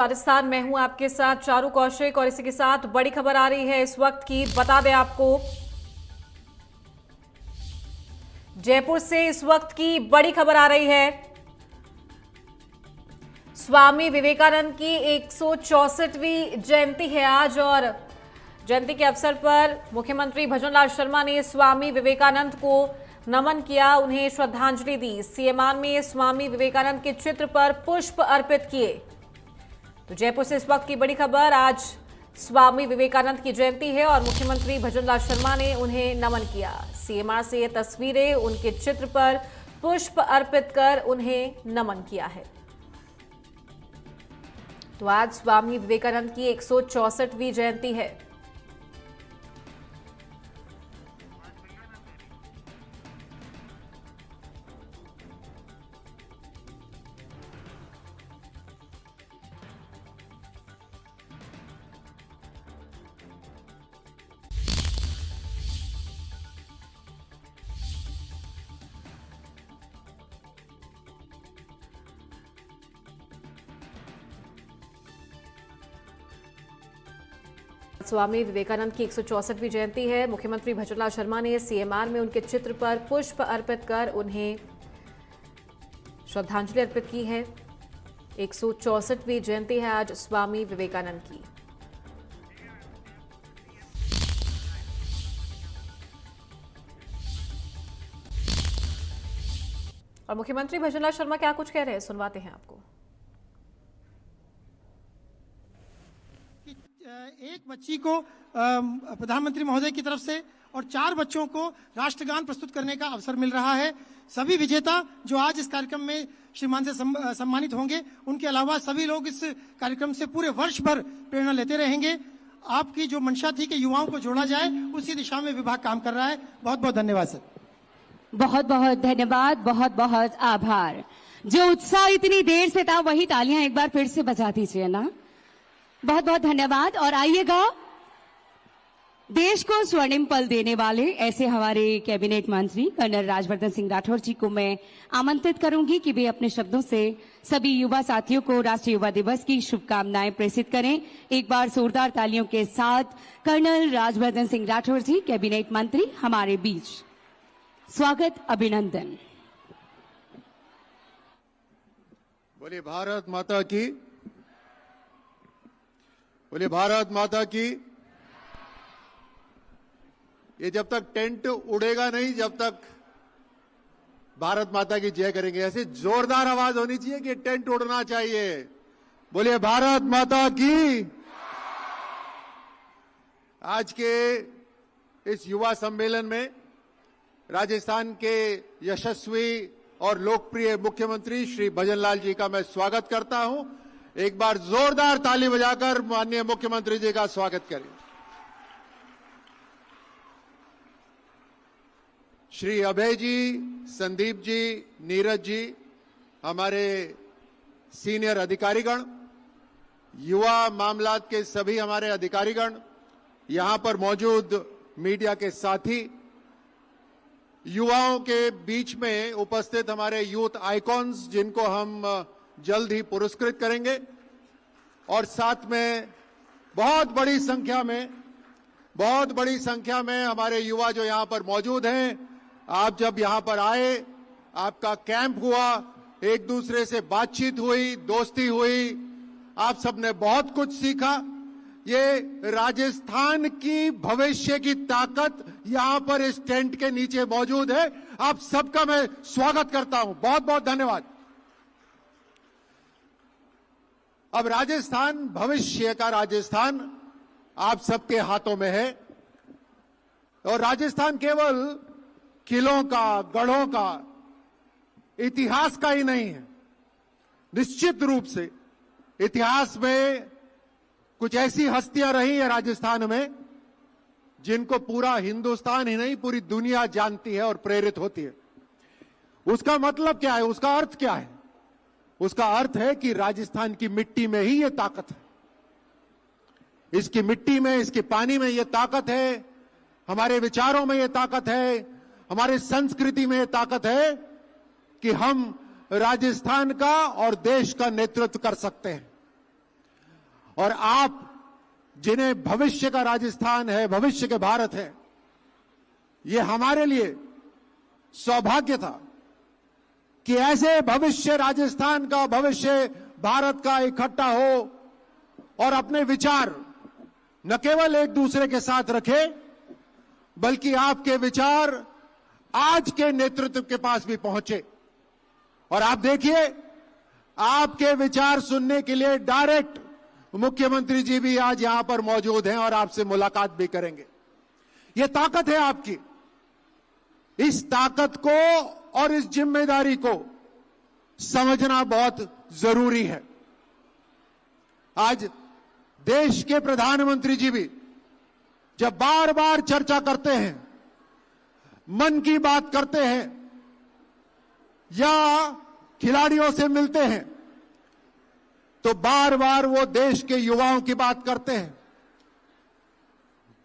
राजस्थान में हूं आपके साथ चारू कौशिक और इसी के साथ बड़ी खबर आ रही है इस वक्त की। बता दें आपको जयपुर से इस वक्त की बड़ी खबर आ रही है। स्वामी विवेकानंद की 164वीं जयंती है आज और जयंती के अवसर पर मुख्यमंत्री भजनलाल शर्मा ने स्वामी विवेकानंद को नमन किया, उन्हें श्रद्धांजलि दी। सीएमआर में स्वामी विवेकानंद के चित्र पर पुष्प अर्पित किए। तो जयपुर से इस वक्त की बड़ी खबर, आज स्वामी विवेकानंद की जयंती है और मुख्यमंत्री भजनलाल शर्मा ने उन्हें नमन किया। सीएमआर से ये तस्वीरें उनके चित्र पर पुष्प अर्पित कर उन्हें नमन किया है। तो आज स्वामी विवेकानंद की 164वीं जयंती है। स्वामी विवेकानंद की 164वीं जयंती है। मुख्यमंत्री भजनलाल शर्मा ने सीएमआर में उनके चित्र पर पुष्प अर्पित कर उन्हें श्रद्धांजलि अर्पित की है। 164वीं जयंती है आज स्वामी विवेकानंद की। और मुख्यमंत्री भजनलाल शर्मा क्या कुछ कह रहे हैं, सुनवाते हैं आपको। एक बच्ची को प्रधानमंत्री महोदय की तरफ से और 4 बच्चों को राष्ट्रगान प्रस्तुत करने का अवसर मिल रहा है। सभी विजेता जो आज इस कार्यक्रम में श्रीमान से सम्मानित होंगे, उनके अलावा सभी लोग इस कार्यक्रम से पूरे वर्ष भर प्रेरणा लेते रहेंगे। आपकी जो मंशा थी कि युवाओं को जोड़ा जाए, उसी दिशा में विभाग काम कर रहा है। बहुत बहुत धन्यवाद सर। बहुत बहुत धन्यवाद, बहुत बहुत आभार। जो उत्साह इतनी देर से था, वही तालियां एक बार फिर से बजा दीजिए ना। बहुत बहुत धन्यवाद। और आइएगा, देश को स्वर्णिम पल देने वाले ऐसे हमारे कैबिनेट मंत्री कर्नल राज्यवर्धन सिंह राठौर जी को मैं आमंत्रित करूंगी कि वे अपने शब्दों से सभी युवा साथियों को राष्ट्रीय युवा दिवस की शुभकामनाएं प्रेषित करें। एक बार जोरदार तालियों के साथ कर्नल राज्यवर्धन सिंह राठौर जी, कैबिनेट मंत्री, हमारे बीच। स्वागत, अभिनंदन। बोलिए भारत माता की, बोलिए भारत माता की। ये जब तक टेंट उड़ेगा नहीं, जब तक भारत माता की जय करेंगे। ऐसे जोरदार आवाज होनी चाहिए कि टेंट उड़ना चाहिए। बोलिए भारत माता की। आज के इस युवा सम्मेलन में राजस्थान के यशस्वी और लोकप्रिय मुख्यमंत्री श्री भजनलाल जी का मैं स्वागत करता हूं। एक बार जोरदार ताली बजाकर माननीय मुख्यमंत्री जी का स्वागत करें। श्री अभय जी, संदीप जी, नीरज जी, हमारे सीनियर अधिकारीगण, युवा मामलात के सभी हमारे अधिकारीगण, यहां पर मौजूद मीडिया के साथी, युवाओं के बीच में उपस्थित हमारे यूथ आइकॉन्स जिनको हम जल्द ही पुरस्कृत करेंगे, और साथ में बहुत बड़ी संख्या में हमारे युवा जो यहां पर मौजूद हैं। आप जब यहां पर आए, आपका कैंप हुआ, एक दूसरे से बातचीत हुई, दोस्ती हुई, आप सबने बहुत कुछ सीखा। ये राजस्थान की भविष्य की ताकत यहां पर इस टेंट के नीचे मौजूद है। आप सबका मैं स्वागत करता हूं। बहुत बहुत धन्यवाद। अब राजस्थान, भविष्य का राजस्थान आप सबके हाथों में है। और राजस्थान केवल किलों का, गढ़ों का, इतिहास का ही नहीं है। निश्चित रूप से इतिहास में कुछ ऐसी हस्तियां रही है राजस्थान में जिनको पूरा हिंदुस्तान ही नहीं, पूरी दुनिया जानती है और प्रेरित होती है। उसका मतलब क्या है? उसका अर्थ क्या है? उसका अर्थ है कि राजस्थान की मिट्टी में ही ये ताकत है। इसकी मिट्टी में, इसके पानी में ये ताकत है, हमारे विचारों में ये ताकत है, हमारे संस्कृति में ये ताकत है कि हम राजस्थान का और देश का नेतृत्व कर सकते हैं। और आप जिन्हें भविष्य का राजस्थान है, भविष्य के भारत है, ये हमारे लिए सौभाग्य था कि ऐसे भविष्य राजस्थान का, भविष्य भारत का इकट्ठा हो और अपने विचार न केवल एक दूसरे के साथ रखे, बल्कि आपके विचार आज के नेतृत्व के पास भी पहुंचे। और आप देखिए, आपके विचार सुनने के लिए डायरेक्ट मुख्यमंत्री जी भी आज यहां पर मौजूद हैं और आपसे मुलाकात भी करेंगे। यह ताकत है आपकी। इस ताकत को और इस जिम्मेदारी को समझना बहुत जरूरी है। आज देश के प्रधानमंत्री जी भी जब बार बार चर्चा करते हैं, मन की बात करते हैं या खिलाड़ियों से मिलते हैं, तो बार बार वो देश के युवाओं की बात करते हैं।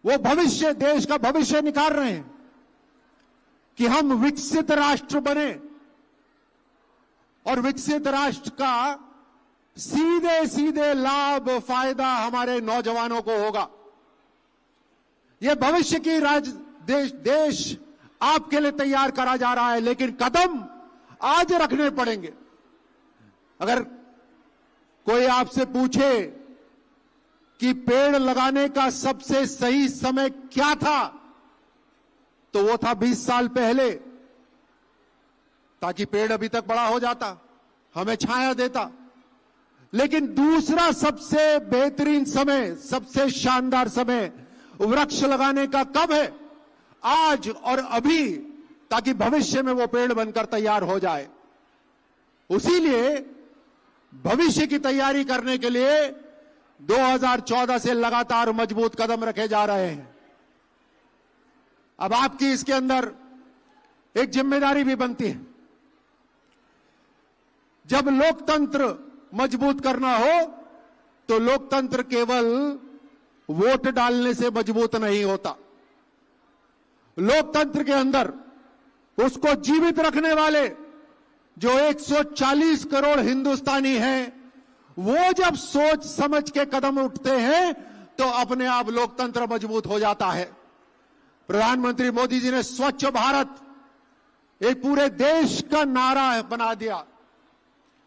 वो भविष्य, देश का भविष्य निकाल रहे हैं कि हम विकसित राष्ट्र बने और विकसित राष्ट्र का सीधे सीधे लाभ, फायदा हमारे नौजवानों को होगा। यह भविष्य की देश आपके लिए तैयार करा जा रहा है, लेकिन कदम आज रखने पड़ेंगे। अगर कोई आपसे पूछे कि पेड़ लगाने का सबसे सही समय क्या था, तो वो था 20 साल पहले, ताकि पेड़ अभी तक बड़ा हो जाता, हमें छाया देता। लेकिन दूसरा सबसे बेहतरीन समय, सबसे शानदार समय वृक्ष लगाने का कब है? आज और अभी, ताकि भविष्य में वो पेड़ बनकर तैयार हो जाए। उसीलिए भविष्य की तैयारी करने के लिए 2014 से लगातार मजबूत कदम रखे जा रहे हैं। अब आपकी इसके अंदर एक जिम्मेदारी भी बनती है। जब लोकतंत्र मजबूत करना हो, तो लोकतंत्र केवल वोट डालने से मजबूत नहीं होता। लोकतंत्र के अंदर उसको जीवित रखने वाले जो 140 करोड़ हिंदुस्तानी हैं, वो जब सोच समझ के कदम उठते हैं, तो अपने आप लोकतंत्र मजबूत हो जाता है। प्रधानमंत्री मोदी जी ने स्वच्छ भारत एक पूरे देश का नारा बना दिया,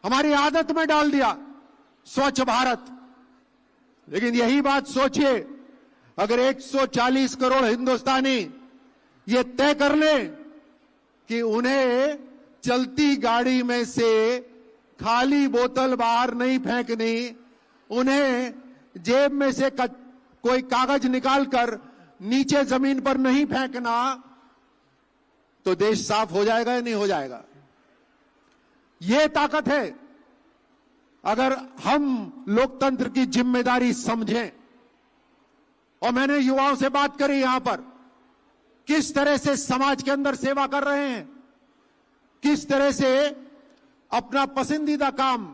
हमारी आदत में डाल दिया स्वच्छ भारत। लेकिन यही बात सोचिए, अगर 140 करोड़ हिंदुस्तानी ये तय कर लें कि उन्हें चलती गाड़ी में से खाली बोतल बाहर नहीं फेंकनी, उन्हें जेब में से कोई कागज निकालकर नीचे जमीन पर नहीं फेंकना, तो देश साफ हो जाएगा या नहीं हो जाएगा? यह ताकत है। अगर हम लोकतंत्र की जिम्मेदारी समझें, और मैंने युवाओं से बात करी यहां पर, किस तरह से समाज के अंदर सेवा कर रहे हैं, किस तरह से अपना पसंदीदा काम,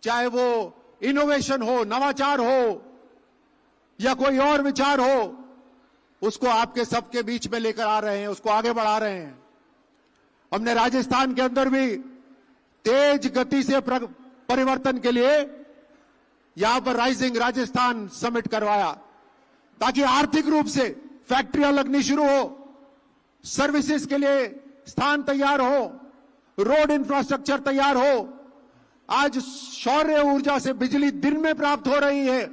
चाहे वो इनोवेशन हो, नवाचार हो या कोई और विचार हो, उसको आपके सबके बीच में लेकर आ रहे हैं, उसको आगे बढ़ा रहे हैं। हमने राजस्थान के अंदर भी तेज गति से परिवर्तन के लिए यहां पर राइजिंग राजस्थान समिट करवाया, ताकि आर्थिक रूप से फैक्ट्रियां लगनी शुरू हो, सर्विसेज के लिए स्थान तैयार हो, रोड इंफ्रास्ट्रक्चर तैयार हो। आज सौर ऊर्जा से बिजली दिन में प्राप्त हो रही है,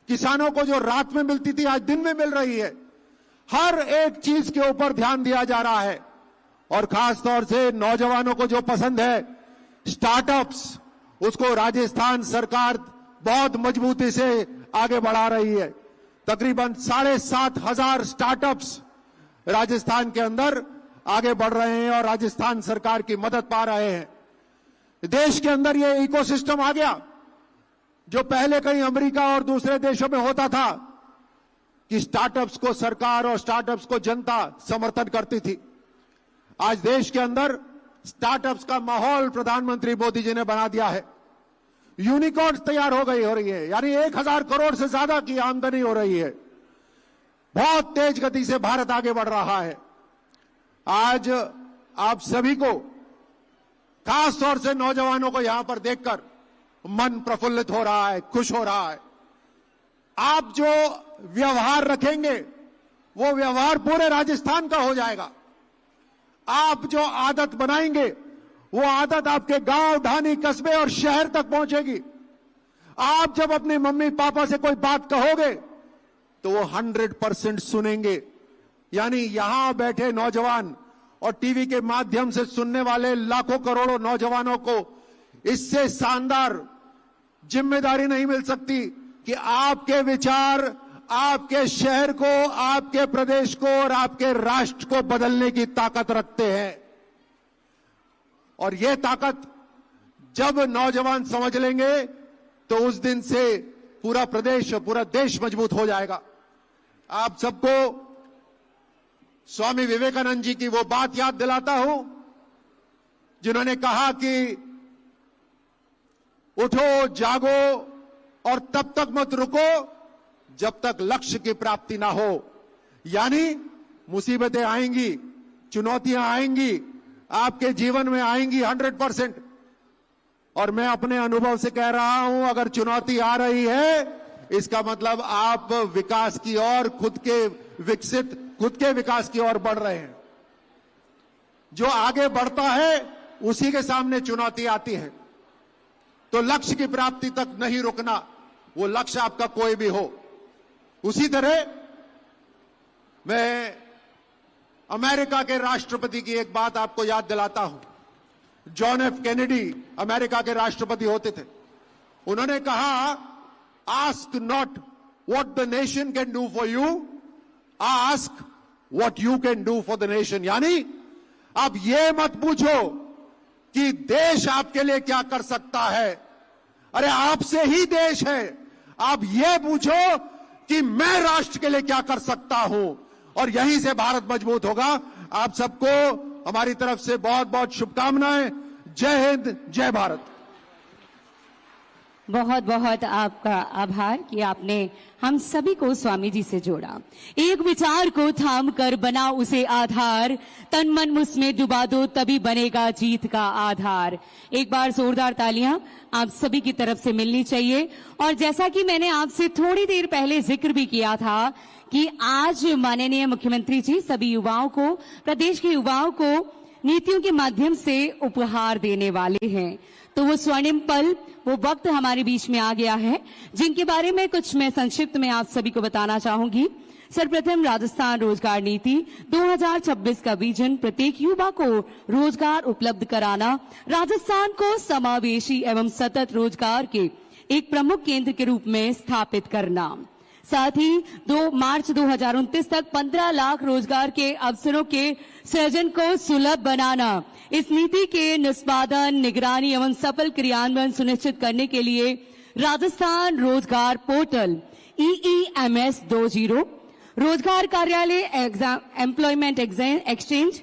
किसानों को जो रात में मिलती थी आज दिन में मिल रही है। हर एक चीज के ऊपर ध्यान दिया जा रहा है, और खास तौर से नौजवानों को जो पसंद है स्टार्टअप्स, उसको राजस्थान सरकार बहुत मजबूती से आगे बढ़ा रही है। तकरीबन 7,500 स्टार्टअप्स राजस्थान के अंदर आगे बढ़ रहे हैं और राजस्थान सरकार की मदद पा रहे हैं। देश के अंदर ये इकोसिस्टम आ गया, जो पहले कहीं अमेरिका और दूसरे देशों में होता था कि स्टार्टअप्स को सरकार और स्टार्टअप्स को जनता समर्थन करती थी। आज देश के अंदर स्टार्टअप्स का माहौल प्रधानमंत्री मोदी जी ने बना दिया है। यूनिकॉर्न्स तैयार हो रही है, यानी 1000 करोड़ से ज्यादा की आमदनी हो रही है। बहुत तेज गति से भारत आगे बढ़ रहा है। आज आप सभी को, खास तौर से नौजवानों को यहां पर देखकर मन प्रफुल्लित हो रहा है, खुश हो रहा है। आप जो व्यवहार रखेंगे वो व्यवहार पूरे राजस्थान का हो जाएगा। आप जो आदत बनाएंगे वो आदत आपके गांव, ढानी, कस्बे और शहर तक पहुंचेगी। आप जब अपने मम्मी पापा से कोई बात कहोगे तो वो 100% सुनेंगे। यानी यहां बैठे नौजवान और टीवी के माध्यम से सुनने वाले लाखों करोड़ों नौजवानों को इससे शानदार जिम्मेदारी नहीं मिल सकती कि आपके विचार आपके शहर को, आपके प्रदेश को और आपके राष्ट्र को बदलने की ताकत रखते हैं। और यह ताकत जब नौजवान समझ लेंगे तो उस दिन से पूरा प्रदेश और पूरा देश मजबूत हो जाएगा। आप सबको स्वामी विवेकानंद जी की वो बात याद दिलाता हूं जिन्होंने कहा कि उठो, जागो और तब तक मत रुको जब तक लक्ष्य की प्राप्ति ना हो। यानी मुसीबतें आएंगी, चुनौतियां आएंगी, आपके जीवन में आएंगी 100%। और मैं अपने अनुभव से कह रहा हूं, अगर चुनौती आ रही है इसका मतलब आप विकास की ओर, खुद के विकास की ओर बढ़ रहे हैं। जो आगे बढ़ता है उसी के सामने चुनौती आती है। तो लक्ष्य की प्राप्ति तक नहीं रुकना, वो लक्ष्य आपका कोई भी हो। उसी तरह मैं अमेरिका के राष्ट्रपति की एक बात आपको याद दिलाता हूं। जॉन एफ कैनेडी अमेरिका के राष्ट्रपति होते थे। उन्होंने कहा, ask not what the nation can do for you, ask what you can do for the nation. यानी अब ये मत पूछो कि देश आपके लिए क्या कर सकता है, अरे आपसे ही देश है। आप ये पूछो कि मैं राष्ट्र के लिए क्या कर सकता हूं, और यहीं से भारत मजबूत होगा। आप सबको हमारी तरफ से बहुत बहुत शुभकामनाएं। जय हिंद, जय भारत। बहुत बहुत आपका आभार कि आपने हम सभी को स्वामी जी से जोड़ा। एक विचार को थाम कर बना उसे आधार, तन मन उसमें डुबा दो तभी बनेगा जीत का आधार। एक बार जोरदार तालियां आप सभी की तरफ से मिलनी चाहिए। और जैसा कि मैंने आपसे थोड़ी देर पहले जिक्र भी किया था कि आज माननीय मुख्यमंत्री जी सभी युवाओं को, प्रदेश के युवाओं को नीतियों के माध्यम से उपहार देने वाले हैं। तो वो स्वर्णिम पल, वो वक्त हमारे बीच में आ गया है जिनके बारे में कुछ मैं संक्षिप्त में आप सभी को बताना चाहूंगी। सर्वप्रथम राजस्थान रोजगार नीति 2026 का विजन प्रत्येक युवा को रोजगार उपलब्ध कराना, राजस्थान को समावेशी एवं सतत रोजगार के एक प्रमुख केंद्र के रूप में स्थापित करना। साथ ही 2 मार्च 2029 तक 15 लाख रोजगार के अवसरों के सृजन को सुलभ बनाना। इस नीति के निष्पादन, निगरानी एवं सफल क्रियान्वयन सुनिश्चित करने के लिए राजस्थान रोजगार पोर्टल EEMS 20, रोजगार कार्यालय, एम्प्लॉयमेंट एक्सचेंज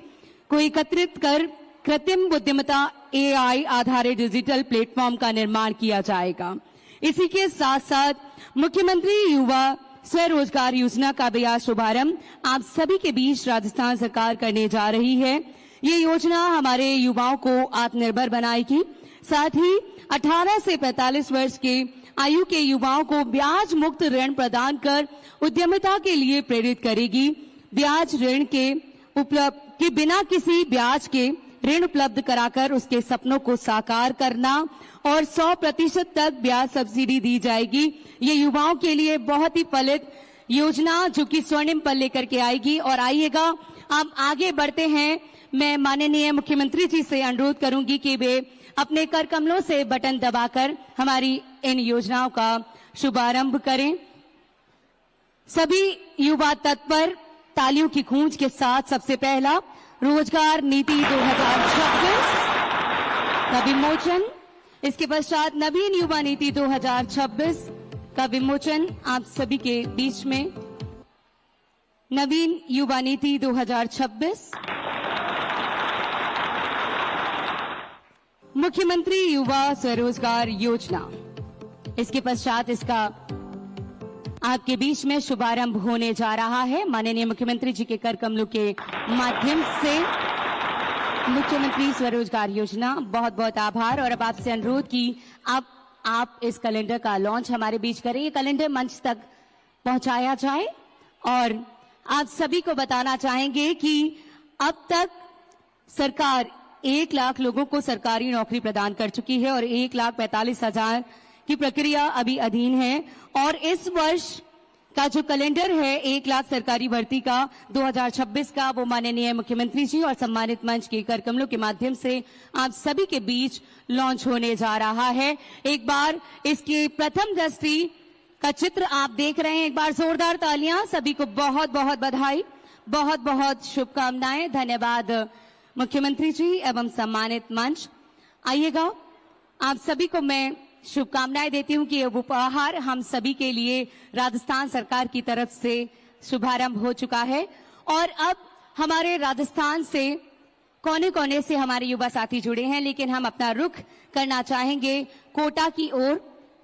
को एकत्रित कर कृत्रिम बुद्धिमत्ता AI आधारित डिजिटल प्लेटफॉर्म का निर्माण किया जाएगा। इसी के साथ साथ मुख्यमंत्री युवा स्वरोजगार योजना का भी आज शुभारंभ आप सभी के बीच राजस्थान सरकार करने जा रही है। ये योजना हमारे युवाओं को आत्मनिर्भर बनाएगी। साथ ही 18 से 45 वर्ष के आयु के युवाओं को ब्याज मुक्त ऋण प्रदान कर उद्यमिता के लिए प्रेरित करेगी। ब्याज ऋण के बिना किसी ब्याज के ऋण उपलब्ध कराकर उसके सपनों को साकार करना और 100% तक ब्याज सब्सिडी दी जाएगी। ये युवाओं के लिए बहुत ही फलित योजना जो कि स्वर्णिम पल लेकर के आएगी। और आइएगा अब आगे बढ़ते हैं। मैं माननीय मुख्यमंत्री जी से अनुरोध करूंगी कि वे अपने कर कमलों से बटन दबाकर हमारी इन योजनाओं का शुभारंभ करें। सभी युवा तत्पर तालियों की गूंज के साथ सबसे पहला रोजगार नीति 2026 का विमोचन, इसके पश्चात नवीन युवा नीति 2026 का विमोचन आप सभी के बीच में। नवीन युवा नीति 2026, मुख्यमंत्री युवा स्वरोजगार योजना, इसके पश्चात इसका आपके बीच में शुभारंभ होने जा रहा है माननीय मुख्यमंत्री जी के कर कमलों के माध्यम से। मुख्यमंत्री स्वरोजगार योजना, बहुत बहुत आभार। और अब आपसे अनुरोध कि आप इस कैलेंडर का लॉन्च हमारे बीच करें। ये कैलेंडर मंच तक पहुंचाया जाए। और आप सभी को बताना चाहेंगे कि अब तक सरकार 1 लाख लोगों को सरकारी नौकरी प्रदान कर चुकी है और 1,45,000 की प्रक्रिया अभी अधीन है। और इस वर्ष का जो कैलेंडर है 1 लाख सरकारी भर्ती का 2026 का, वो माननीय मुख्यमंत्री जी और सम्मानित मंच के कर कमलों के माध्यम से आप सभी के बीच लॉन्च होने जा रहा है। एक बार इसकी प्रथम दृष्टि का चित्र आप देख रहे हैं। एक बार जोरदार तालियां। सभी को बहुत बहुत बधाई, बहुत बहुत शुभकामनाएं। धन्यवाद मुख्यमंत्री जी एवं सम्मानित मंच। आइएगा, आप सभी को मैं शुभकामनाएं देती हूं कि ये उपहार हम सभी के लिए राजस्थान सरकार की तरफ से शुभारंभ हो चुका है। और अब हमारे राजस्थान से कोने कोने से हमारे युवा साथी जुड़े हैं, लेकिन हम अपना रुख करना चाहेंगे कोटा की ओर।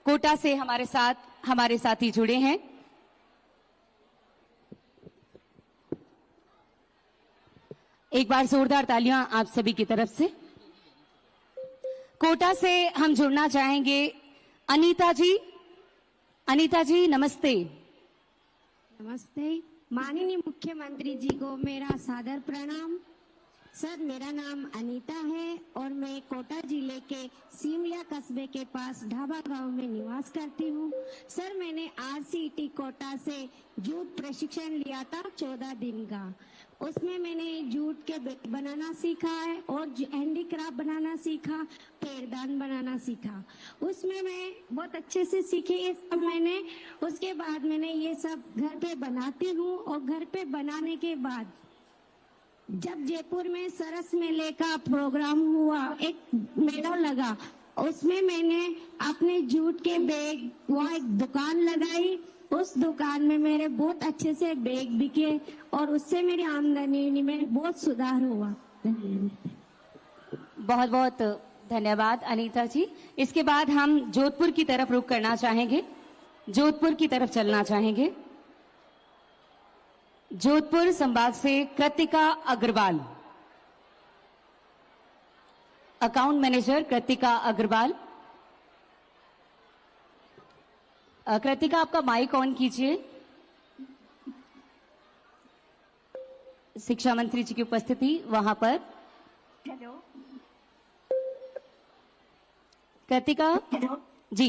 कोटा से हमारे साथी जुड़े हैं। एक बार जोरदार तालियां आप सभी की तरफ से। कोटा से हम जुड़ना चाहेंगे अनीता जी। अनीता जी नमस्ते। नमस्ते। माननीय मुख्यमंत्री जी को मेरा सादर प्रणाम। सर, मेरा नाम अनीता है और मैं कोटा जिले के सीमलिया कस्बे के पास ढाबा गांव में निवास करती हूँ। सर, मैंने RCT कोटा से जूट प्रशिक्षण लिया था 14 दिन का। उसमें मैंने जूट के बैग बनाना सीखा है और हैंडीक्राफ्ट बनाना सीखा, पैरदान बनाना सीखा। उसमें मैं बहुत अच्छे से सीखी ये सब मैंने। उसके बाद मैंने ये सब घर पे बनाती हूँ और घर पे बनाने के बाद जब जयपुर में सरस मेले का प्रोग्राम हुआ, एक मेला लगा, उसमें मैंने अपने जूट के बैग वहाँ एक दुकान लगाई। उस दुकान में मेरे बहुत अच्छे से बैग बिके और उससे मेरी आमदनी में बहुत सुधार हुआ। बहुत बहुत धन्यवाद अनीता जी। इसके बाद हम जोधपुर की तरफ रुख करना चाहेंगे, जोधपुर की तरफ चलना चाहेंगे। जोधपुर संभाग से कृतिका अग्रवाल, अकाउंट मैनेजर कृतिका अग्रवाल। कृतिका, आपका माइक ऑन कीजिए। शिक्षा मंत्री जी की उपस्थिति वहां पर। हेलो कृतिका हेलो जी।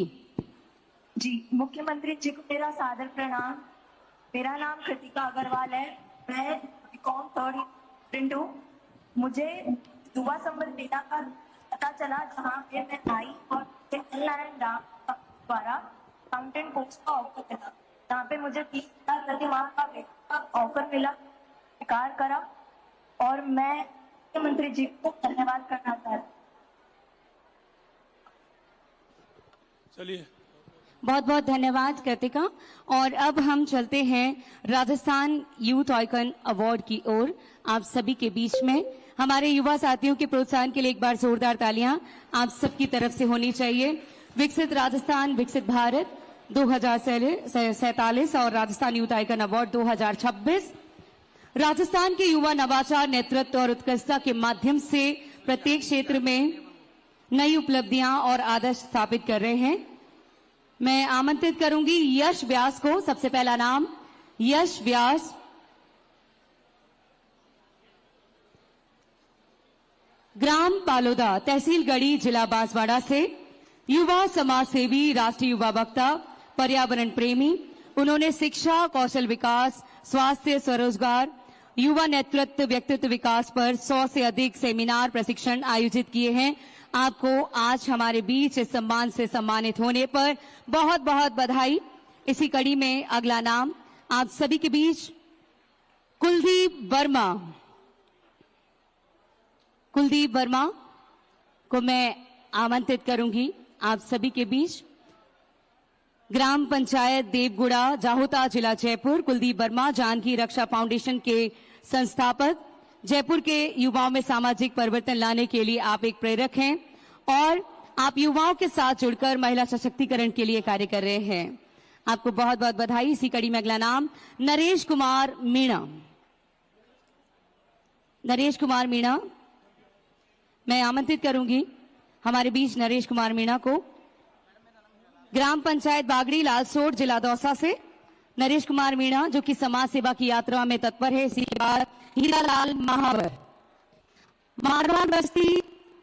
जी, मुख्यमंत्री जी को मेरा सादर प्रणाम। मेरा नाम कृतिका अग्रवाल है। मैं बीकॉम 3rd स्टूडेंट हूँ। मुझे युवा संबल मेला का पता चला, जहाँ पे मैं आई और नारायण राम द्वारा अकाउंटेंट कोर्स का ऑफर मिला, जहाँ पे मुझे 30,000 प्रति माह का ऑफर मिला। स्वीकार करा और मैं मुख्यमंत्री जी को धन्यवाद करना चाहती हूँ। चलिए, बहुत बहुत धन्यवाद कृतिका। और अब हम चलते हैं राजस्थान यूथ आइकन अवार्ड की ओर। आप सभी के बीच में हमारे युवा साथियों के प्रोत्साहन के लिए एक बार जोरदार तालियां आप सबकी तरफ से होनी चाहिए। विकसित राजस्थान विकसित भारत 2047 और Rajasthan youth icon award 2026 Rajasthan के युवा नवाचार, नेतृत्व और उत्कृष्टता के माध्यम से प्रत्येक क्षेत्र में नई उपलब्धियां और आदर्श स्थापित कर रहे हैं। मैं आमंत्रित करूंगी यश व्यास को। सबसे पहला नाम यश व्यास। ग्राम पालोदा, तहसील गढ़ी, जिला बांसवाड़ा से युवा समाज सेवी, राष्ट्रीय युवा वक्ता, पर्यावरण प्रेमी। उन्होंने शिक्षा, कौशल विकास, स्वास्थ्य, स्वरोजगार, युवा नेतृत्व, व्यक्तित्व विकास पर 100 से अधिक सेमिनार प्रशिक्षण आयोजित किए हैं। आपको आज हमारे बीच इस सम्मान से सम्मानित होने पर बहुत बहुत बधाई। इसी कड़ी में अगला नाम आप सभी के बीच कुलदीप वर्मा। कुलदीप वर्मा को मैं आमंत्रित करूंगी आप सभी के बीच। ग्राम पंचायत देवगुड़ा, जाहोता, जिला जयपुर। कुलदीप वर्मा जानकी रक्षा फाउंडेशन के संस्थापक। जयपुर के युवाओं में सामाजिक परिवर्तन लाने के लिए आप एक प्रेरक हैं और आप युवाओं के साथ जुड़कर महिला सशक्तिकरण के लिए कार्य कर रहे हैं। आपको बहुत बहुत बधाई। इसी कड़ी में अगला नाम नरेश कुमार मीणा। नरेश कुमार मीणा, मैं आमंत्रित करूंगी हमारे बीच नरेश कुमार मीणा को। ग्राम पंचायत बागड़ी, लालसोट, जिला दौसा से नरेश कुमार मीणा जो कि समाज सेवा की यात्रा में तत्पर है। इसी के बाद हीरालाल महावर, मारवाड़ बस्ती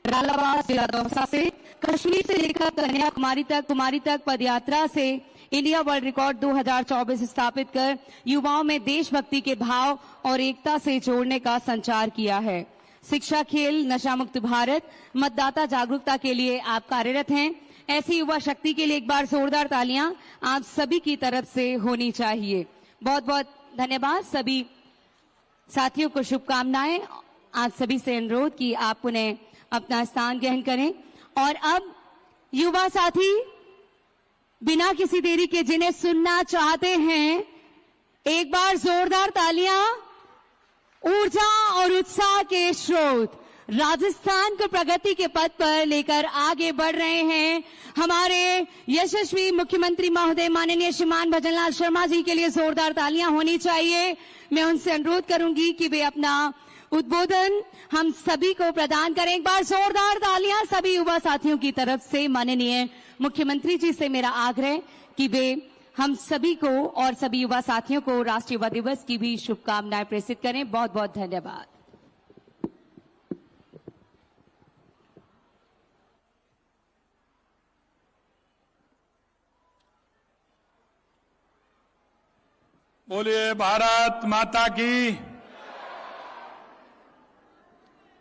रालाबाद जिला दौसा से, कश्मीर से लेकर कन्याकुमारी तक पदयात्रा से इंडिया वर्ल्ड रिकॉर्ड 2024 स्थापित कर युवाओं में देशभक्ति के भाव और एकता से जोड़ने का संचार किया है। शिक्षा, खेल, नशा मुक्त भारत, मतदाता जागरूकता के लिए आप कार्यरत हैं। ऐसी युवा शक्ति के लिए एक बार जोरदार तालियां आप सभी की तरफ से होनी चाहिए। बहुत बहुत धन्यवाद। सभी साथियों को शुभकामनाएं। आप सभी से अनुरोध कि आप उन्हें अपना स्थान ग्रहण करें। और अब युवा साथी बिना किसी देरी के जिन्हें सुनना चाहते हैं, एक बार जोरदार तालियां। ऊर्जा और उत्साह के स्रोत राजस्थान को प्रगति के पथ पर लेकर आगे बढ़ रहे हैं हमारे यशस्वी मुख्यमंत्री महोदय माननीय श्रीमान भजनलाल शर्मा जी के लिए जोरदार तालियां होनी चाहिए। मैं उनसे अनुरोध करूंगी कि वे अपना उद्बोधन हम सभी को प्रदान करें। एक बार जोरदार तालियां सभी युवा साथियों की तरफ से। माननीय मुख्यमंत्री जी से मेरा आग्रह कि वे हम सभी को और सभी युवा साथियों को राष्ट्रीय युवा दिवस की भी शुभकामनाएं प्रेषित करें। बहुत बहुत धन्यवाद। बोलिए भारत माता की,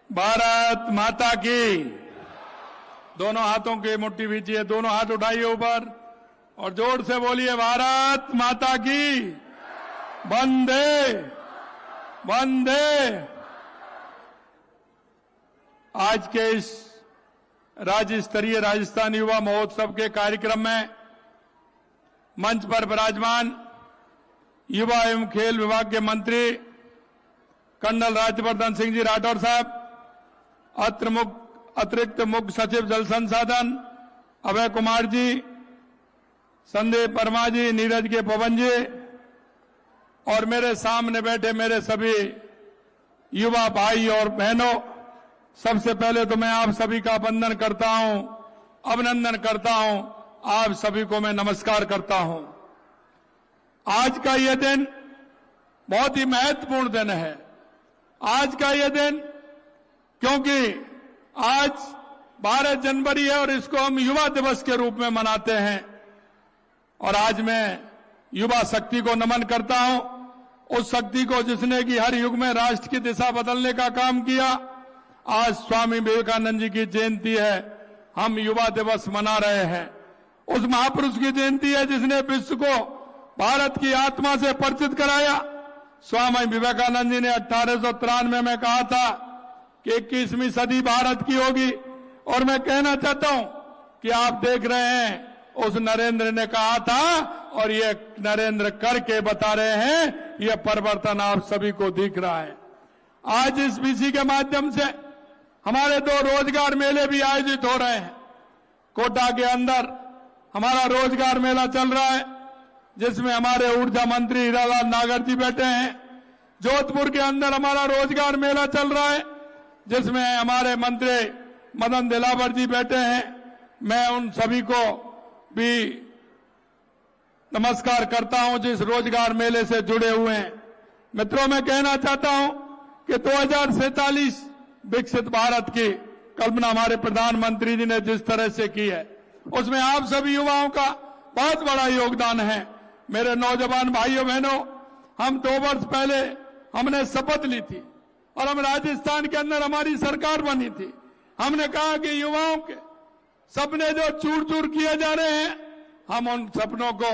भारत माता की। दोनों हाथों की मुट्ठी बीजिए, दोनों हाथ उठाइए ऊपर और जोर से बोलिए भारत माता की। वंदे वंदे। आज के इस राज्य स्तरीय राजस्थान युवा महोत्सव के कार्यक्रम में मंच पर विराजमान युवा एवं खेल विभाग के मंत्री कर्नल राज्यवर्धन सिंह जी राठौर साहब, अतिरिक्त मुख्य सचिव जल संसाधन अभय कुमार जी, संदीप वर्मा जी, नीरज के पवन जी और मेरे सामने बैठे मेरे सभी युवा भाई और बहनों, सबसे पहले तो मैं आप सभी का वंदन करता हूं, अभिनंदन करता हूं। आप सभी को मैं नमस्कार करता हूं। आज का यह दिन बहुत ही महत्वपूर्ण दिन है। आज का यह दिन क्योंकि आज 12 जनवरी है और इसको हम युवा दिवस के रूप में मनाते हैं। और आज मैं युवा शक्ति को नमन करता हूं, उस शक्ति को जिसने कि हर युग में राष्ट्र की दिशा बदलने का काम किया। आज स्वामी विवेकानंद जी की जयंती है, हम युवा दिवस मना रहे हैं। उस महापुरुष की जयंती है जिसने विश्व को भारत की आत्मा से परिचित कराया। स्वामी विवेकानंद जी ने 1893 में कहा था कि 21वीं सदी भारत की होगी। और मैं कहना चाहता हूं कि आप देख रहे हैं, उस नरेंद्र ने कहा था और ये नरेंद्र करके बता रहे हैं। ये परिवर्तन आप सभी को दिख रहा है। आज इस बीसी के माध्यम से हमारे 2 रोजगार मेले भी आयोजित हो रहे हैं। कोटा के अंदर हमारा रोजगार मेला चल रहा है जिसमें हमारे ऊर्जा मंत्री हीरालाल नागर जी बैठे हैं। जोधपुर के अंदर हमारा रोजगार मेला चल रहा है जिसमें हमारे मंत्री मदन दिलावर जी बैठे हैं। मैं उन सभी को भी नमस्कार करता हूं जिस रोजगार मेले से जुड़े हुए हैं। मित्रों, मैं कहना चाहता हूं कि 2047 विकसित भारत की कल्पना हमारे प्रधानमंत्री जी ने जिस तरह से की है, उसमें आप सभी युवाओं का बहुत बड़ा योगदान है। मेरे नौजवान भाइयों बहनों, हम 2 वर्ष पहले हमने शपथ ली थी और हम राजस्थान के अंदर हमारी सरकार बनी थी। हमने कहा कि युवाओं के सपने जो चूर चूर किए जा रहे हैं, हम उन सपनों को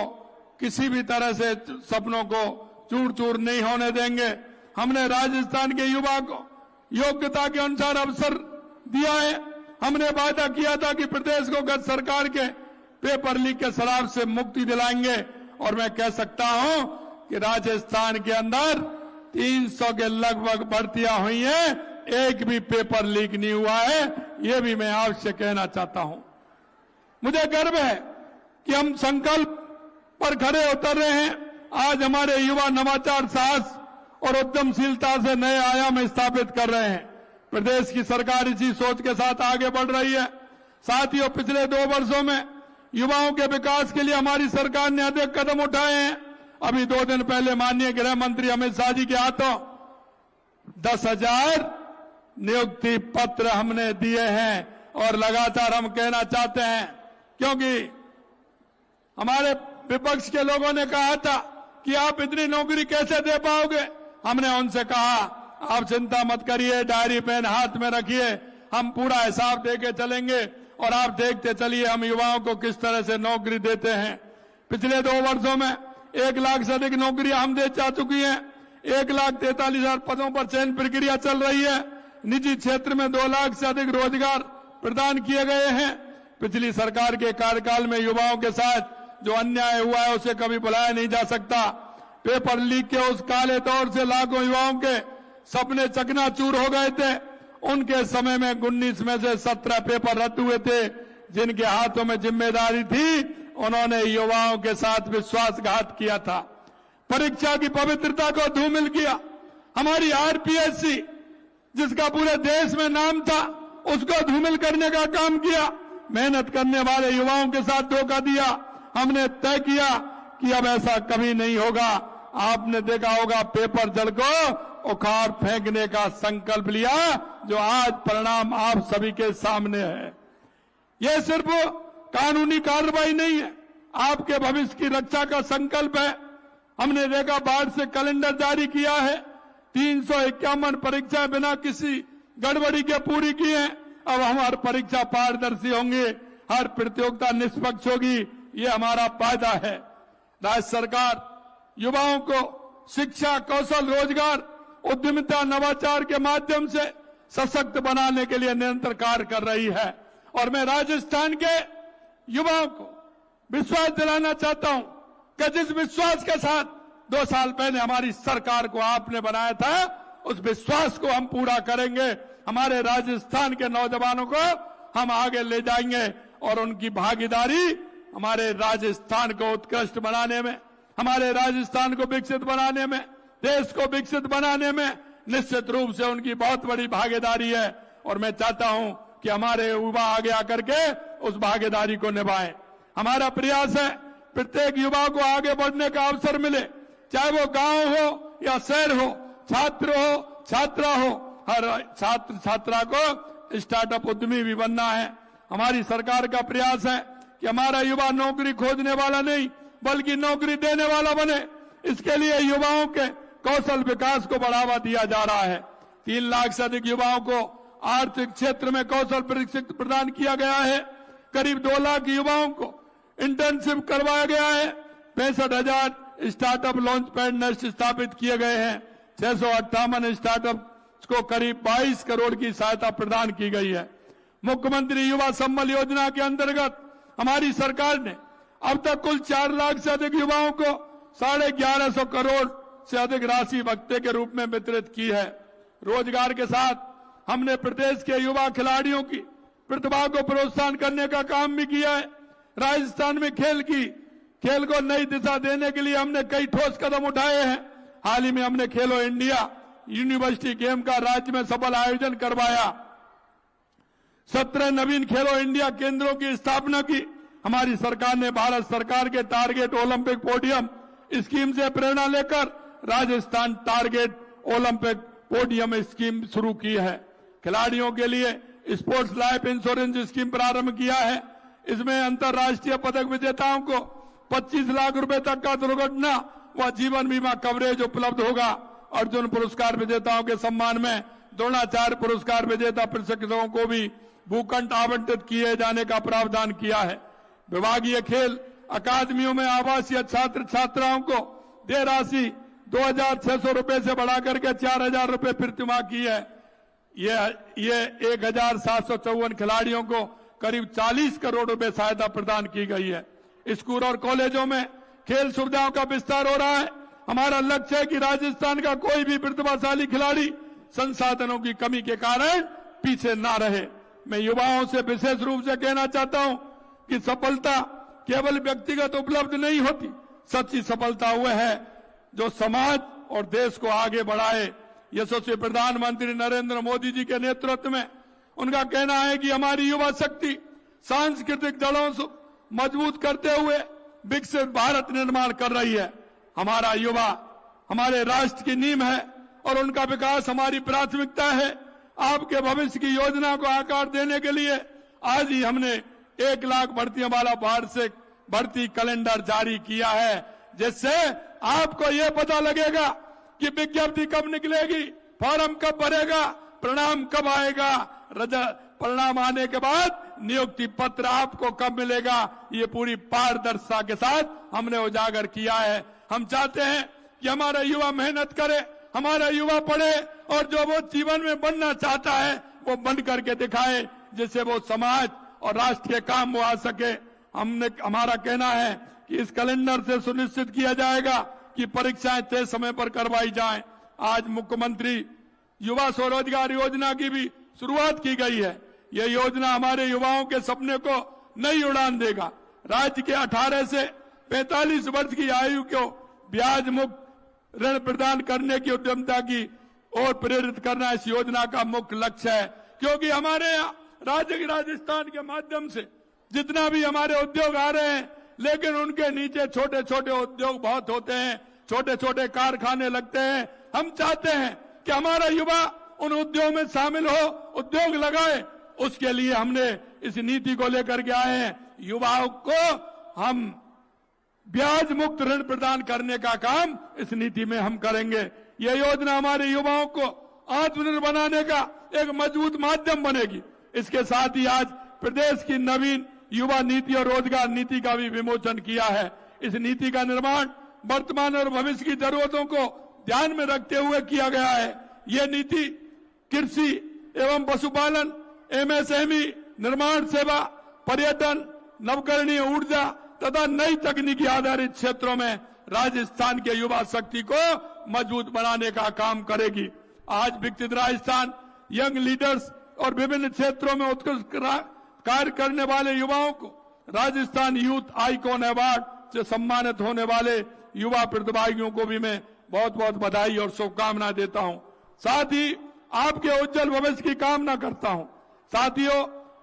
किसी भी तरह से सपनों को चूर चूर नहीं होने देंगे। हमने राजस्थान के युवा को योग्यता के अनुसार अवसर दिया है। हमने वादा किया था कि प्रदेश को गत सरकार के पेपर लीक के शराब से मुक्ति दिलाएंगे। और मैं कह सकता हूं कि राजस्थान के अंदर 300 के लगभग भर्तियां हुई हैं, एक भी पेपर लीक नहीं हुआ है। यह भी मैं आपसे कहना चाहता हूं। मुझे गर्व है कि हम संकल्प पर खड़े उतर रहे हैं। आज हमारे युवा नवाचार, साहस और उद्यमशीलता से नए आयाम स्थापित कर रहे हैं। प्रदेश की सरकार इसी सोच के साथ आगे बढ़ रही है। साथियों, पिछले 2 वर्षों में युवाओं के विकास के लिए हमारी सरकार ने अधिक कदम उठाए हैं। अभी 2 दिन पहले माननीय गृह मंत्री अमित शाह जी के हाथों 10,000 नियुक्ति पत्र हमने दिए हैं और लगातार हम कहना चाहते हैं, क्योंकि हमारे विपक्ष के लोगों ने कहा था कि आप इतनी नौकरी कैसे दे पाओगे। हमने उनसे कहा आप चिंता मत करिए, डायरी पेन हाथ में रखिए, हम पूरा हिसाब देके चलेंगे और आप देखते चलिए हम युवाओं को किस तरह से नौकरी देते हैं। पिछले 2 वर्षों में 1 लाख से अधिक नौकरियां हम दे जा चुकी हैं। 1,43,000 पदों पर चयन प्रक्रिया चल रही है। निजी क्षेत्र में 2 लाख से अधिक रोजगार प्रदान किए गए हैं। पिछली सरकार के कार्यकाल में युवाओं के साथ जो अन्याय हुआ है उसे कभी भुलाया नहीं जा सकता। पेपर लीक के उस काले दौर से लाखों युवाओं के सपने चकनाचूर हो गए थे। उनके समय में 19 में से 17 पेपर रद्द हुए थे। जिनके हाथों में जिम्मेदारी थी उन्होंने युवाओं के साथ विश्वासघात किया था, परीक्षा की पवित्रता को धूमिल किया। हमारी आरपीएससी जिसका पूरे देश में नाम था उसको धूमिल करने का काम किया। मेहनत करने वाले युवाओं के साथ धोखा दिया। हमने तय किया कि अब ऐसा कभी नहीं होगा। आपने देखा होगा पेपर जल को उखाड़ फेंकने का संकल्प लिया, जो आज परिणाम आप सभी के सामने है। यह सिर्फ कानूनी कार्रवाई नहीं है, आपके भविष्य की रक्षा का संकल्प है। हमने देखा बाढ़ से कैलेंडर जारी किया है, 351 परीक्षाएं बिना किसी गड़बड़ी के पूरी की हैं। अब हमारी परीक्षा पारदर्शी होंगी, हर प्रतियोगिता निष्पक्ष होगी, ये हमारा वादा है। राज्य सरकार युवाओं को शिक्षा, कौशल, रोजगार, उद्यमिता, नवाचार के माध्यम से सशक्त बनाने के लिए निरंतर कार्य कर रही है। और मैं राजस्थान के युवाओं को विश्वास दिलाना चाहता हूं कि जिस विश्वास के साथ 2 साल पहले हमारी सरकार को आपने बनाया था, उस विश्वास को हम पूरा करेंगे। हमारे राजस्थान के नौजवानों को हम आगे ले जाएंगे और उनकी भागीदारी हमारे राजस्थान को उत्कृष्ट बनाने में, हमारे राजस्थान को विकसित बनाने में, देश को विकसित बनाने में निश्चित रूप से उनकी बहुत बड़ी भागीदारी है। और मैं चाहता हूं कि हमारे युवा आगे आकर के उस भागीदारी को निभाएं। हमारा प्रयास है प्रत्येक युवा को आगे बढ़ने का अवसर मिले, चाहे वो गांव हो या शहर हो, छात्र हो, छात्रा हो, हर छात्र छात्रा को स्टार्टअप उद्यमी भी बनना है। हमारी सरकार का प्रयास है कि हमारा युवा नौकरी खोजने वाला नहीं बल्कि नौकरी देने वाला बने। इसके लिए युवाओं के कौशल विकास को बढ़ावा दिया जा रहा है। 3 लाख से अधिक युवाओं को आर्थिक क्षेत्र में कौशल प्रशिक्षण प्रदान किया गया है। करीब 2 लाख युवाओं को इंटर्नशिप करवाया गया है। 65,000 स्टार्टअप लॉन्च पैड नेस्ट स्थापित किए गए हैं। 658 स्टार्टअप को करीब 22 करोड़ की सहायता प्रदान की गई है। मुख्यमंत्री युवा संबल योजना के अंतर्गत हमारी सरकार ने अब तक कुल 4 लाख से अधिक युवाओं को 1150 करोड़ से अधिक राशि भत्ते के रूप में वितरित की है। रोजगार के साथ हमने प्रदेश के युवा खिलाड़ियों की प्रतिभा को प्रोत्साहन करने का काम भी किया है। राजस्थान में खेल को नई दिशा देने के लिए हमने कई ठोस कदम उठाए हैं। हाल ही में हमने खेलो इंडिया यूनिवर्सिटी गेम का राज्य में सफल आयोजन करवाया। 17 नवीन खेलो इंडिया केंद्रों की स्थापना की। हमारी सरकार ने भारत सरकार के टारगेट ओलंपिक पोडियम स्कीम से प्रेरणा लेकर Rajasthan target Olympic podium scheme शुरू की है। खिलाड़ियों के लिए स्पोर्ट्स लाइफ इंश्योरेंस स्कीम प्रारंभ किया है। इसमें अंतर्राष्ट्रीय पदक विजेताओं को 25 लाख रुपए तक का दुर्घटना व जीवन बीमा कवरेज उपलब्ध होगा। अर्जुन पुरस्कार विजेताओं के सम्मान में द्रोणाचार्य पुरस्कार विजेता प्रशिक्षकों को भी भूखंड आवंटित किए जाने का प्रावधान किया है। विभागीय खेल अकादमियों में आवासीय छात्र छात्राओं को देय राशि 2,600 रुपए से बढ़ाकर के 4,000 रुपए प्रतिमाह की है। ये 1,754 खिलाड़ियों को करीब 40 करोड़ रुपए सहायता प्रदान की गई है। स्कूल और कॉलेजों में खेल सुविधाओं का विस्तार हो रहा है। हमारा लक्ष्य है कि राजस्थान का कोई भी प्रतिभाशाली खिलाड़ी संसाधनों की कमी के कारण पीछे ना रहे। मैं युवाओं से विशेष रूप से कहना चाहता हूं कि सफलता केवल व्यक्तिगत उपलब्धि नहीं होती, सच्ची सफलता वह है जो समाज और देश को आगे बढ़ाए। यशस्वी प्रधानमंत्री नरेंद्र मोदी जी के नेतृत्व में उनका कहना है कि हमारी युवा शक्ति सांस्कृतिक जड़ों से मजबूत करते हुए विकसित भारत निर्माण कर रही है। हमारा युवा हमारे राष्ट्र की नींव है और उनका विकास हमारी प्राथमिकता है। आपके भविष्य की योजना को आकार देने के लिए आज ही हमने 1 लाख भर्तियों वाला वार्षिक भर्ती कैलेंडर जारी किया है, जिससे आपको ये पता लगेगा कि विज्ञप्ति कब निकलेगी, फॉर्म कब भरेगा, परिणाम कब आएगा, परिणाम आने के बाद नियुक्ति पत्र आपको कब मिलेगा। ये पूरी पारदर्शिता के साथ हमने उजागर किया है। हम चाहते हैं कि हमारा युवा मेहनत करे, हमारा युवा पढ़े और जो वो जीवन में बनना चाहता है वो बन करके दिखाए, जिससे वो समाज और राष्ट्र के काम वो आ सके। हमारा कहना है कि इस कैलेंडर से सुनिश्चित किया जाएगा कि परीक्षाएं तय समय पर करवाई जाएं। आज मुख्यमंत्री युवा स्वरोजगार योजना की भी शुरुआत की गई है। यह योजना हमारे युवाओं के सपने को नई उड़ान देगा। राज्य के 18 से 45 वर्ष की आयु को ब्याज मुक्त ऋण प्रदान करने की उद्यमता की ओर प्रेरित करना इस योजना का मुख्य लक्ष्य है, क्योंकि हमारे यहाँ राज्य राजस्थान के माध्यम से जितना भी हमारे उद्योग आ रहे हैं, लेकिन उनके नीचे छोटे छोटे उद्योग बहुत होते हैं, छोटे छोटे कारखाने लगते हैं। हम चाहते हैं कि हमारा युवा उन उद्योग में शामिल हो, उद्योग लगाए। उसके लिए हमने इस नीति को लेकर के आए हैं। युवाओं को हम ब्याज मुक्त ऋण प्रदान करने का काम इस नीति में हम करेंगे। यह योजना हमारे युवाओं को आत्मनिर्भर बनाने का एक मजबूत माध्यम बनेगी। इसके साथ ही आज प्रदेश की नवीन युवा नीति और रोजगार नीति का भी विमोचन किया है। इस नीति का निर्माण वर्तमान और भविष्य की जरूरतों को ध्यान में रखते हुए किया गया है। यह नीति कृषि एवं पशुपालन, एमएसएमई, निर्माण सेवा, पर्यटन, नवकरणीय ऊर्जा तथा नई तकनीकी आधारित क्षेत्रों में राजस्थान के युवा शक्ति को मजबूत बनाने का काम करेगी। आज विकसित राजस्थान यंग लीडर्स और विभिन्न क्षेत्रों में उत्कृष्ट कार्य करने वाले युवाओं को राजस्थान यूथ आइकॉन अवार्ड से सम्मानित होने वाले युवा प्रतिभागियों को भी मैं बहुत बहुत बधाई और शुभकामनाएं देता हूं। साथ ही आपके उज्जवल भविष्य की कामना करता हूं। साथियों,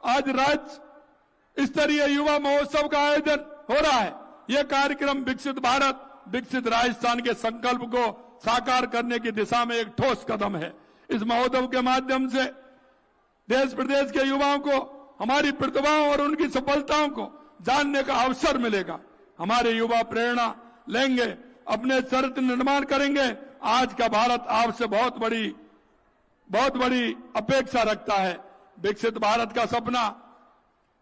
आज राज्य स्तरीय युवा महोत्सव का आयोजन हो रहा है। यह कार्यक्रम विकसित भारत विकसित राजस्थान के संकल्प को साकार करने की दिशा में एक ठोस कदम है। इस महोत्सव के माध्यम से देश प्रदेश के युवाओं को हमारी प्रतिभाओं और उनकी सफलताओं को जानने का अवसर मिलेगा। हमारे युवा प्रेरणा लेंगे, अपने चरित्र निर्माण करेंगे। आज का भारत आपसे बहुत बड़ी अपेक्षा रखता है। विकसित भारत का सपना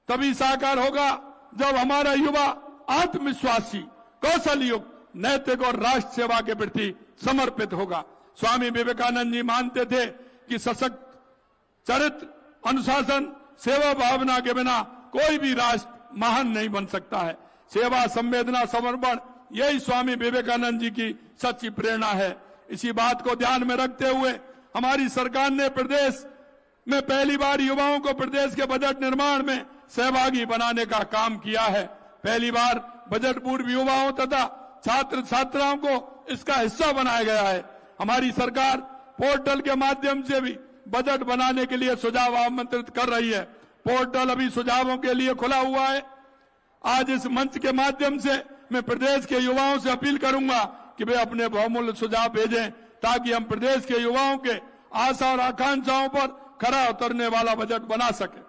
तभी साकार होगा जब हमारा युवा आत्मविश्वासी, कौशल युक्त, नैतिक और राष्ट्र सेवा के प्रति समर्पित होगा। स्वामी विवेकानंद जी मानते थे कि सशक्त चरित्र, अनुशासन, सेवा भावना के बिना कोई भी राष्ट्र महान नहीं बन सकता है। सेवा, संवेदना, समर्पण, यही स्वामी विवेकानंद जी की सच्ची प्रेरणा है। इसी बात को ध्यान में रखते हुए हमारी सरकार ने प्रदेश में पहली बार युवाओं को प्रदेश के बजट निर्माण में सहभागी बनाने का काम किया है। पहली बार बजट पूर्व युवाओं तथा छात्र छात्राओं को इसका हिस्सा बनाया गया है। हमारी सरकार पोर्टल के माध्यम से भी बजट बनाने के लिए सुझाव आमंत्रित कर रही है। पोर्टल अभी सुझावों के लिए खुला हुआ है। आज इस मंच के माध्यम से मैं प्रदेश के युवाओं से अपील करूंगा कि वे अपने बहुमूल्य सुझाव भेजें, ताकि हम प्रदेश के युवाओं के आशा और आकांक्षाओं पर खरा उतरने वाला बजट बना सके।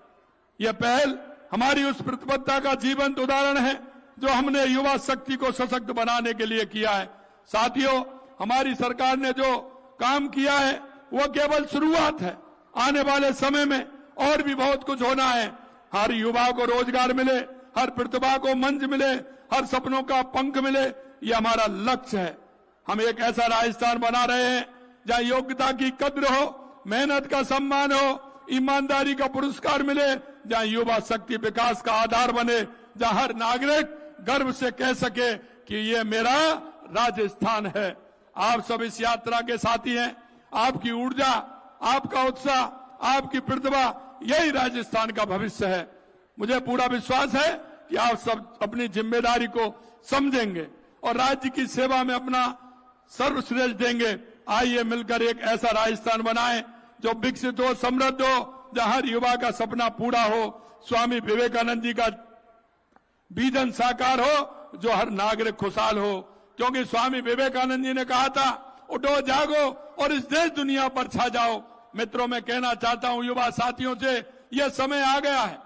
यह पहल हमारी उस प्रतिबद्धता का जीवंत उदाहरण है जो हमने युवा शक्ति को सशक्त बनाने के लिए किया है। साथियों, हमारी सरकार ने जो काम किया है वो केवल शुरुआत है। आने वाले समय में और भी बहुत कुछ होना है। हर युवा को रोजगार मिले, हर प्रतिभा को मंच मिले, हर सपनों का पंख मिले, ये हमारा लक्ष्य है। हम एक ऐसा राजस्थान बना रहे हैं जहां योग्यता की कद्र हो, मेहनत का सम्मान हो, ईमानदारी का पुरस्कार मिले, जहां युवा शक्ति विकास का आधार बने, जहां हर नागरिक गर्व से कह सके कि ये मेरा राजस्थान है। आप सब इस यात्रा के साथी हैं। आपकी ऊर्जा, आपका उत्साह, आपकी प्रतिभा, यही राजस्थान का भविष्य है। मुझे पूरा विश्वास है कि आप सब अपनी जिम्मेदारी को समझेंगे और राज्य की सेवा में अपना सर्वश्रेष्ठ देंगे। आइए मिलकर एक ऐसा राजस्थान बनाएं जो विकसित हो, समृद्ध हो, जहां हर युवा का सपना पूरा हो, स्वामी विवेकानंद जी का विजन साकार हो, जो हर नागरिक खुशहाल हो, क्योंकि स्वामी विवेकानंद जी ने कहा था, उठो जागो और इस देश दुनिया पर छा जाओ। मित्रों, मैं कहना चाहता हूं युवा साथियों से, यह समय आ गया है,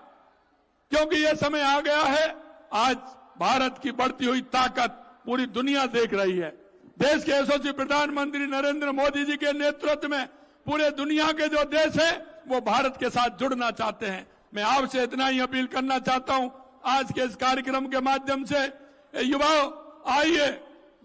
क्योंकि यह समय आ गया है। आज भारत की बढ़ती हुई ताकत पूरी दुनिया देख रही है। देश के यशस्वी प्रधानमंत्री नरेंद्र मोदी जी के नेतृत्व में पूरे दुनिया के जो देश है वो भारत के साथ जुड़ना चाहते हैं। मैं आपसे इतना ही अपील करना चाहता हूं, आज के इस कार्यक्रम के माध्यम से युवाओं, आइए,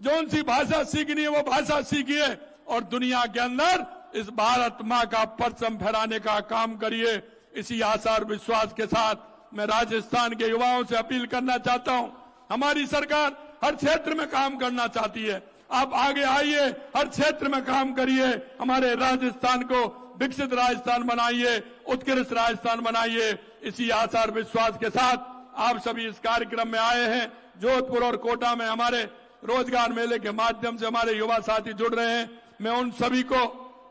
जौन सी भाषा सीखनी है वो भाषा सीखिए और दुनिया के अंदर इस भारत मां का परचम फहराने का काम करिए। इसी आशा और विश्वास के साथ मैं राजस्थान के युवाओं से अपील करना चाहता हूं, हमारी सरकार हर क्षेत्र में काम करना चाहती है। आप आगे आइए, हर क्षेत्र में काम करिए, हमारे राजस्थान को विकसित राजस्थान बनाइए, उत्कृष्ट राजस्थान बनाइए। इसी आशा और विश्वास के साथ आप सभी इस कार्यक्रम में आए हैं। जोधपुर और कोटा में हमारे रोजगार मेले के माध्यम से हमारे युवा साथी जुड़ रहे हैं। मैं उन सभी को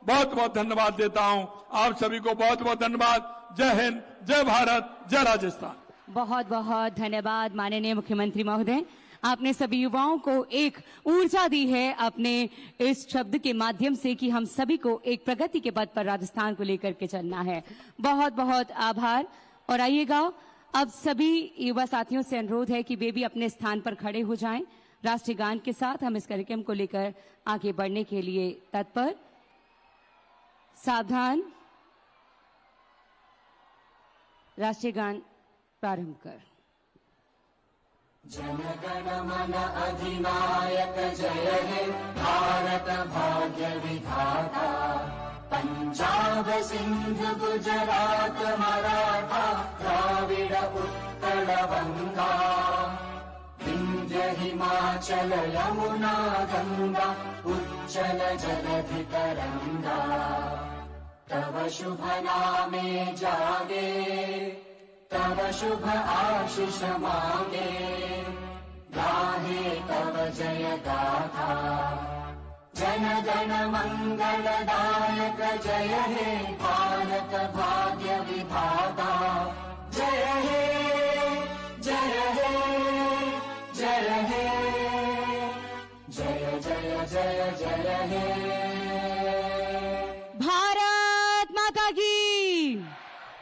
बहुत बहुत धन्यवाद देता हूं। आप सभी को बहुत बहुत धन्यवाद। जय हिंद, जय भारत, जय राजस्थान। बहुत बहुत धन्यवाद माननीय मुख्यमंत्री महोदय, आपने सभी युवाओं को एक ऊर्जा दी है अपने इस शब्द के माध्यम से कि हम सभी को एक प्रगति के पथ पर राजस्थान को लेकर के चलना है। बहुत बहुत आभार। और आइएगा, अब सभी युवा साथियों से अनुरोध है कि वे भी अपने स्थान पर खड़े हो जाएं। राष्ट्रीय गान के साथ हम इस कार्यक्रम को लेकर आगे बढ़ने के लिए तत्पर। सावधान, राष्ट्रीय गान प्रारंभ कर। जनगण मन अधिनायक जय हे भारत भाग्य विधाता, पंजाब सिंध गुजरात मराठा द्राविड उत्कल बंगा, विंध्य हिमाचल यमुना गंगा उज्जल जलधि तरंगा, तव शुभ नामे जागे तव शुभ आशीष मांगे, गाहे तव जय गाथा, जन गण मंगलदायक जय हे भारत भाग्य विधाता, जय हे जय हे जय हे जय जय जय जय हे। भारत माता की,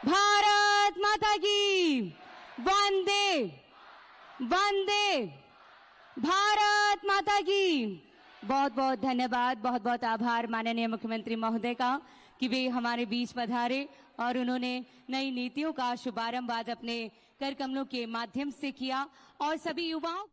भारत माता की, वंदे वंदे भारत माता की। बहुत बहुत धन्यवाद, बहुत बहुत आभार माननीय मुख्यमंत्री महोदय का कि वे हमारे बीच पधारे और उन्होंने नई नीतियों का शुभारंभ आज अपने कर कमलों के माध्यम से किया और सभी युवाओं